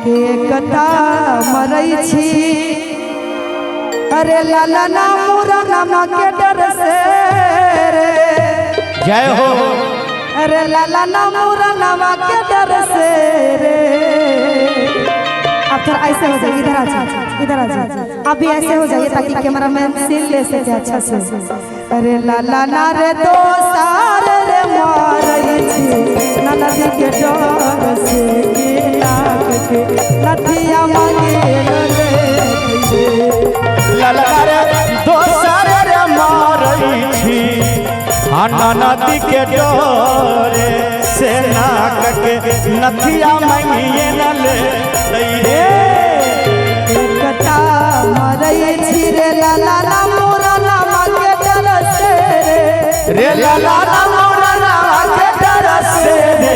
एकता मरई छी अरे लाला ना मोरा नामा के डर से रे जय हो। अरे लाला ना मोरा नामा के डर से रे। अब थोड़ा ऐसे हो जाइए, इधर आ जाइए, इधर आ जाइए। आप भी ऐसे हो जाइए ताकि कैमरा मैन सीन ले सके अच्छा से। अरे लाला ना रे दो सारे रे मारई छी ना नदी के डर से के नाक के नदिया मांगे रे। लाला रे दो सारे रे मारई छी ना नदी के डर से नाक के नदिया मांगे ले। एकता मरई छी रे लाला ना मोरा नामा के डर से रे लाला ना मोरा नामा के डर से रे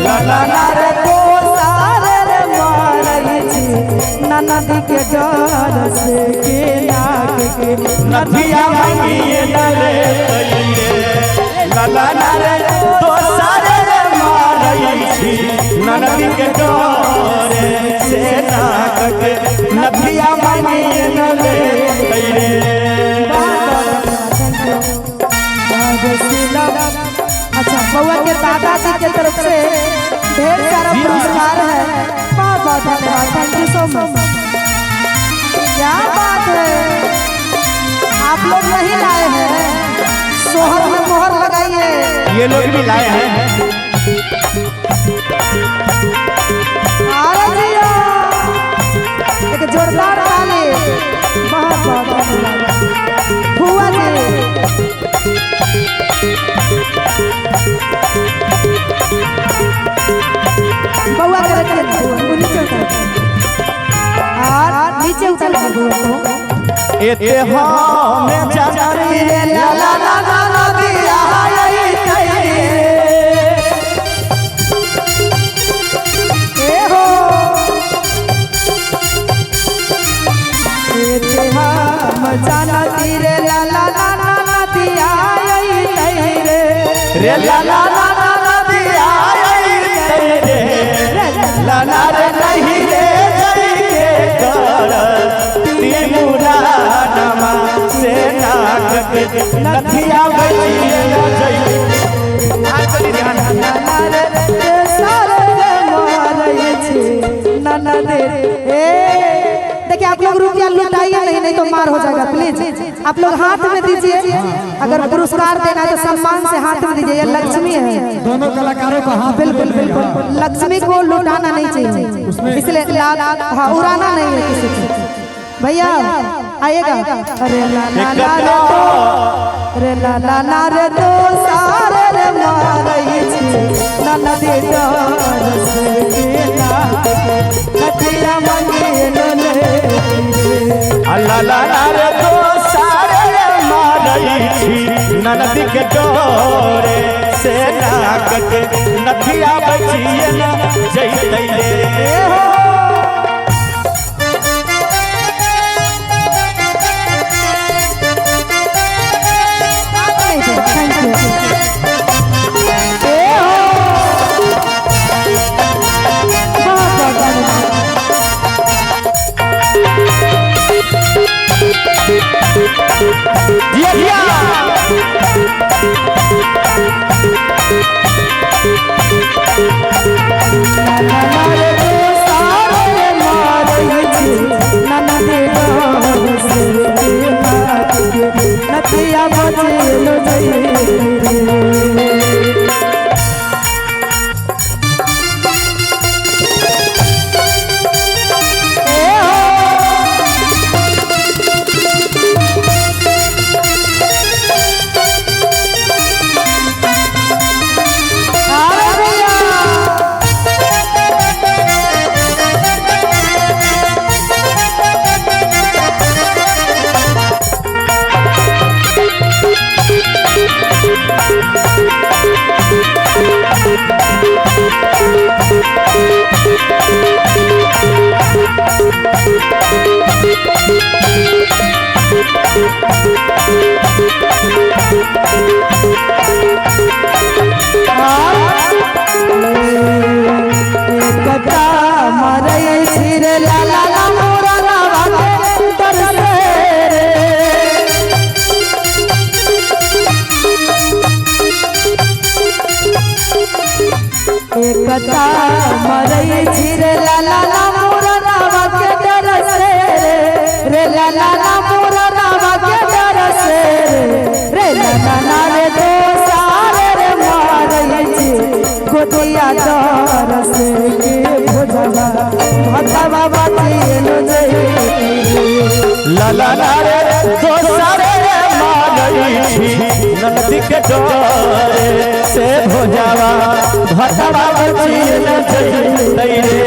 लाला ना रे दो सारे रे मारई छी ना नदी के डर से के नाक के नदिया मांगिए ले। लाला ना रे दो सारे रे मारई छी ना नदी के डर से नाक के नदिया मांगिए ले। अच्छा, बउआ के दादाजी के तरफ से ढेर सारा पुरस्कार है। बहुत बहुत धन्यवाद, थैंक यू सो मच। क्या बात है, आप लोग नहीं लाए हैं, सोहर में मोहर लगाइए। ये लोग भी लाए हैं। एक जोरदार ताली। बहुत बहुत धन्यवाद फुआ जी। बउआ के रखिए, नीचे उतार और नीचे उतार को एते हम जानी रे लाला ना नदिया आई कई ए हो। एते हम जानी रे लाला ना नदिया आई कई रे लाला ना नदिया आई कई रे लाला रे नहीं रे जई के कर तिमुरा नमा से नाक के नदिया बचिए न जई। आज करी ध्यान रे सारे मारई छी नाना दे। देखिए आप लोग रुपया लुटाइए नहीं तो मार हो जाएगा। प्लीज आप लोग हाथ में दीजिए, अगर पुरस्कार देना है तो सम्मान से हाथ में दीजिए। ये लक्ष्मी है, दोनों कलाकारों को हाथ बिल्कुल बिल्कुल। लक्ष्मी को लुटाना नहीं चाहिए, इसलिए उड़ाना नहीं है किसी को। भैया आइएगा। अरे लाला रे तो रे लाला रे तो सारे रे मारई छी ना नदी डर से के नाक के नदिया मांगे ले। लाला रे तो सारे रे मारई छी ना नदी के डर से नाक के नदिया बचिए न जई ले। नदिया बचिए मरई छिरे ला ला ला मोरा नावा के तरसे रे एकता मरई छिरे ला ला ला मोरा नावा के तरसे रे ला ला ला मोरा नावा के तरसे रे ला ला ला रे दो सारे रे मरई छि गोतिया तरसे के भोजवा भतवा बातिलो जई ला ला ला रे दो सारे रे मालई छी नदी के डोरे से भोजावा भतवा बातिलो जई रे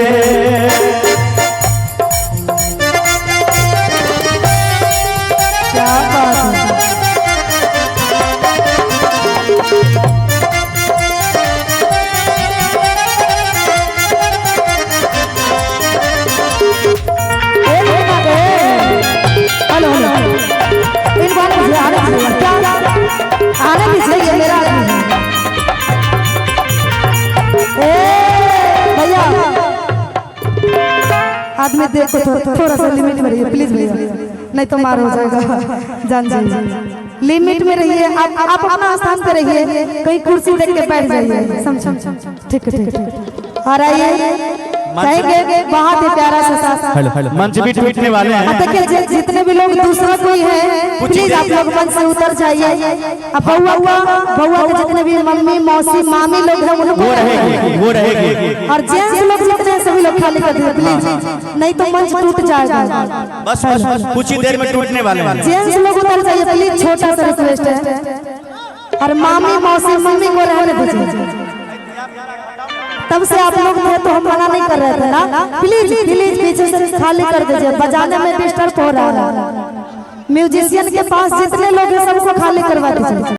क्या बात है हेलो इन गाने मुझे आने दीजिए ये मेरा भैया आदमी देखो थोड़ा सा लिमिट में रहिए प्लीज भैया नहीं तो मार हो जाएगा जान जान लिमिट में रहिए आप अपना स्थान पे रहिए कहीं कुर्सी देख के बैठ जाइए समझ ठीक है आ रही कहेंगे बहुत ही प्यारा सा मंच भी टूटने वाले हैं। देखिए जितने भी लोग दूसरा कोई है प्लीज आप लोग मंच से उतर जाइए। अब बउआ के जितने भी मम्मी मौसी मामी लोग हैं वो रहेगी और जेंट्स लोग जितने हैं सभी लोग खाली कर दीजिए प्लीज नहीं तो मंच टूट जाएगा। बस कुछ ही देर में टूटने वाले हैं। जेंट्स लोग उतर जाइए प्लीज छोटा सा रिक्वेस्ट है और मामी मौसी मम्मी को रहने दीजिए। तब से आप लोग थे तो हम मना नहीं कर रहे थे ना प्लीज प्लीज पीछे से खाली कर दीजिए बजाने में डिस्टर्ब हो रहा है। म्यूजिशियन के पास जितने लोग हैं सबको खाली करवा दीजिए।